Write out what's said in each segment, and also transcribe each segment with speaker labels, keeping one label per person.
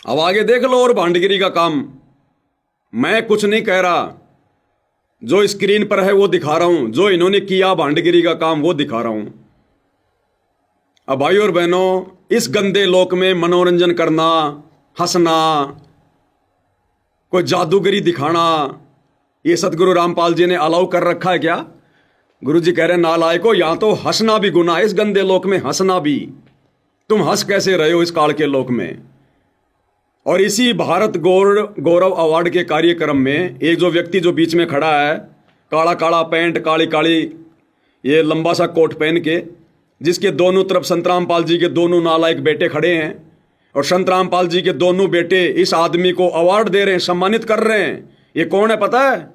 Speaker 1: अब आगे देख लो और भांडगिरी का काम। मैं कुछ नहीं कह रहा, जो स्क्रीन पर है वो दिखा रहा हूं, जो इन्होंने किया भांडगिरी का काम वो दिखा रहा हूं। अब भाई और बहनों, इस गंदे लोक में मनोरंजन करना, हंसना, कोई जादूगरी दिखाना, ये सतगुरु रामपाल जी ने अलाउ कर रखा है क्या? गुरु जी कह रहे हैं नालायको, यहां तो हंसना भी गुनाह है, इस गंदे लोक में हंसना भी। तुम हंस कैसे रहे हो इस काल के लोक में? और इसी भारत गौरव अवार्ड के कार्यक्रम में एक जो व्यक्ति जो बीच में खड़ा है, काला काला पैंट, काली काली ये लंबा सा कोट पहन के, जिसके दोनों तरफ संत रामपाल जी के दोनों नालायक बेटे खड़े हैं, और संत रामपाल जी के दोनों बेटे इस आदमी को अवार्ड दे रहे हैं, सम्मानित कर रहे हैं। ये कौन है पता है?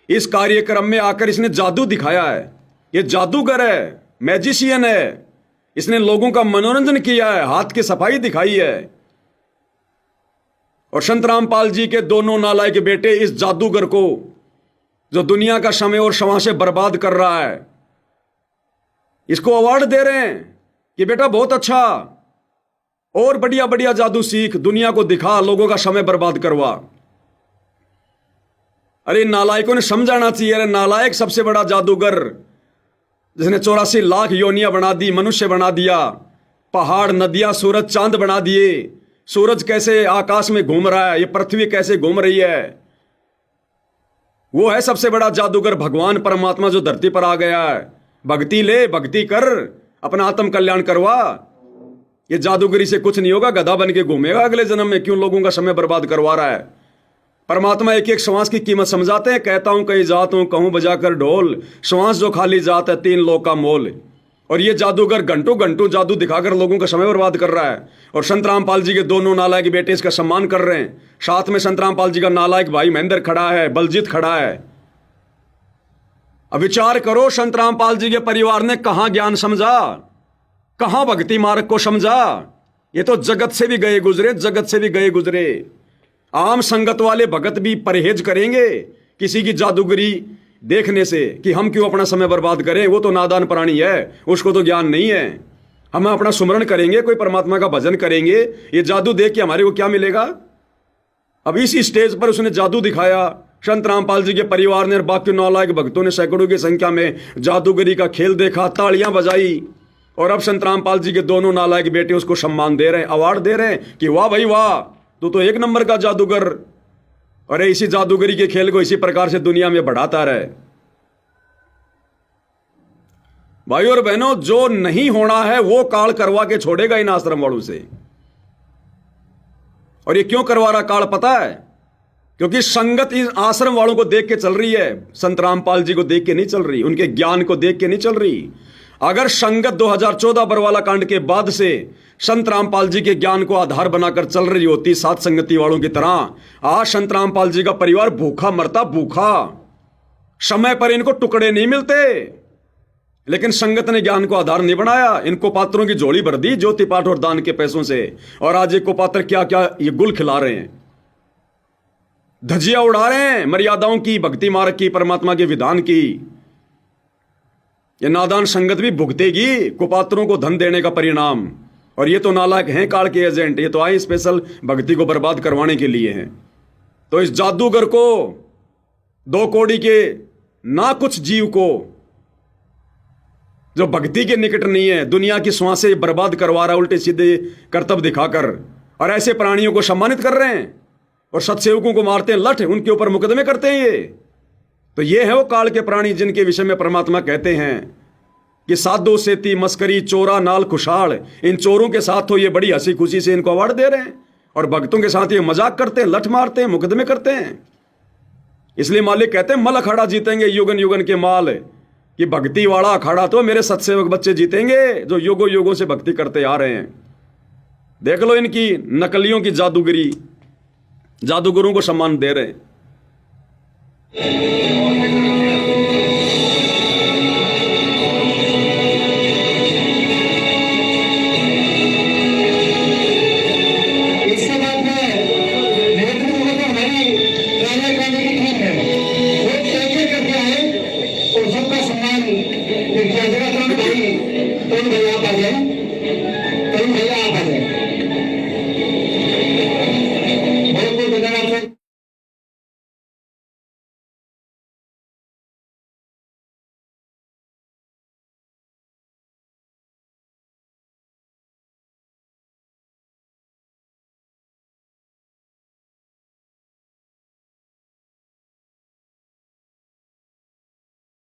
Speaker 1: इस कार्यक्रम में आकर इसने जादू दिखाया है। ये जादूगर है, मैजिशियन है। इसने लोगों का मनोरंजन किया है, हाथ की सफाई दिखाई है। और संत रामपाल जी के दोनों नालायक बेटे इस जादूगर को, जो दुनिया का समय और क्षमा से बर्बाद कर रहा है, इसको अवार्ड दे रहे हैं कि बेटा बहुत अच्छा, और बढ़िया बढ़िया जादू सीख, दुनिया को दिखा, लोगों का समय बर्बाद करवा। अरे नालायकों ने समझाना चाहिए। अरे नालायक सबसे बड़ा जादूगर, जिसने 84 लाख योनियां बना दी, मनुष्य बना दिया, पहाड़, नदियां, सूरज, चांद बना दिए। सूरज कैसे आकाश में घूम रहा है, ये पृथ्वी कैसे घूम रही है, वो है सबसे बड़ा जादूगर, भगवान परमात्मा जो धरती पर आ गया है। भक्ति ले, भक्ति कर, अपना आत्म कल्याण करवा। ये जादूगरी से कुछ नहीं होगा, गधा बन के घूमेगा अगले जन्म में। क्यों लोगों का समय बर्बाद करवा रहा है? परमात्मा एक एक श्वास की कीमत समझाते हैं। कहता हूं कहीं जात हूं, कहूं बजाकर ढोल, श्वास जो खाली जात है 3 लोक का मोल। और ये जादूगर घंटों घंटों जादू दिखाकर लोगों का समय बर्बाद कर रहा है। और संत रामपाल जी के दोनों नालायक बेटे इसका सम्मान कर रहे हैं। साथ में संत रामपाल जी का नालायक भाई महेंद्र खड़ा है, बलजीत खड़ा है। अब विचार करो, संत रामपाल जी के परिवार ने कहां ज्ञान समझा, कहां भक्ति मार्ग को समझा? ये तो जगत से भी गए गुजरे, जगत से भी गए गुजरे। आम संगत वाले भगत भी परहेज करेंगे किसी की जादूगरी देखने से, कि हम क्यों अपना समय बर्बाद करें, वो तो नादान प्राणी है, उसको तो ज्ञान नहीं है। हम अपना सुमरण करेंगे, कोई परमात्मा का भजन करेंगे, ये जादू देख के हमारे को क्या मिलेगा? अब इसी स्टेज पर उसने जादू दिखाया। संत रामपाल जी के परिवार ने और बाकी नालायक भक्तों ने सैकड़ों की संख्या में जादूगरी का खेल देखा, तालियां बजाई। और अब संत रामपाल जी के दोनों नालायक बेटे उसको सम्मान दे रहे हैं, अवार्ड दे रहे हैं कि वाह भाई वाह, तू तो 1 नंबर का जादूगर। और इसी जादूगरी के खेल को इसी प्रकार से दुनिया में बढ़ाता रहे। भाई और बहनों, जो नहीं होना है वो काल करवा के छोड़ेगा इन आश्रम वालों से। और ये क्यों करवा रहा काल पता है? क्योंकि संगत इन आश्रम वालों को देख के चल रही है, संत रामपाल जी को देख के नहीं चल रही, उनके ज्ञान को देख के नहीं चल रही। अगर संगत 2014 बरवाला कांड के बाद से संत रामपाल जी के ज्ञान को आधार बनाकर चल रही होती सात संगति वालों की तरह, आज संत रामपाल जी का परिवार भूखा मरता, भूखा। समय पर इनको टुकड़े नहीं मिलते, लेकिन संगत ने ज्ञान को आधार नहीं बनाया। इनको पात्रों की झोली भर दी ज्योति पाठ और दान के पैसों से, और आज एक को पात्र क्या क्या ये गुल खिला रहे हैं, धजिया उड़ा रहे हैं मर्यादाओं की, भक्ति मार्ग की, परमात्मा के विधान की। ये नादान संगत भी भुगतेगी कुपात्रों को धन देने का परिणाम। और ये तो नालायक हैं काल के एजेंट, ये तो आए स्पेशल भक्ति को बर्बाद करवाने के लिए हैं। तो इस जादूगर को, 2 कौड़ी के ना कुछ जीव को, जो भक्ति के निकट नहीं है, दुनिया की श्वासें बर्बाद करवा रहा है उल्टे सीधे करतब दिखाकर, और ऐसे प्राणियों को सम्मानित कर रहे हैं। और सत्सेवकों को मारते हैं लठ, उनके ऊपर मुकदमे करते हैं। ये तो ये है वो काल के प्राणी जिनके विषय में परमात्मा कहते हैं कि साधो सेती मस्करी चोरा नाल खुशाल। इन चोरों के साथ तो ये बड़ी हंसी खुशी से इनको अवार्ड दे रहे हैं, और भक्तों के साथ ये मजाक करते हैं, लठ मारते हैं, मुकदमे करते हैं। इसलिए मालिक कहते हैं मल अखाड़ा जीतेंगे युगन युगन के माल, कि भक्ति वाला अखाड़ा तो मेरे सत्सेवक बच्चे जीतेंगे जो युगों युगों से भक्ति करते आ रहे हैं। देख लो इनकी नकलियों की जादूगरी, जादूगरों को सम्मान दे रहे हैं।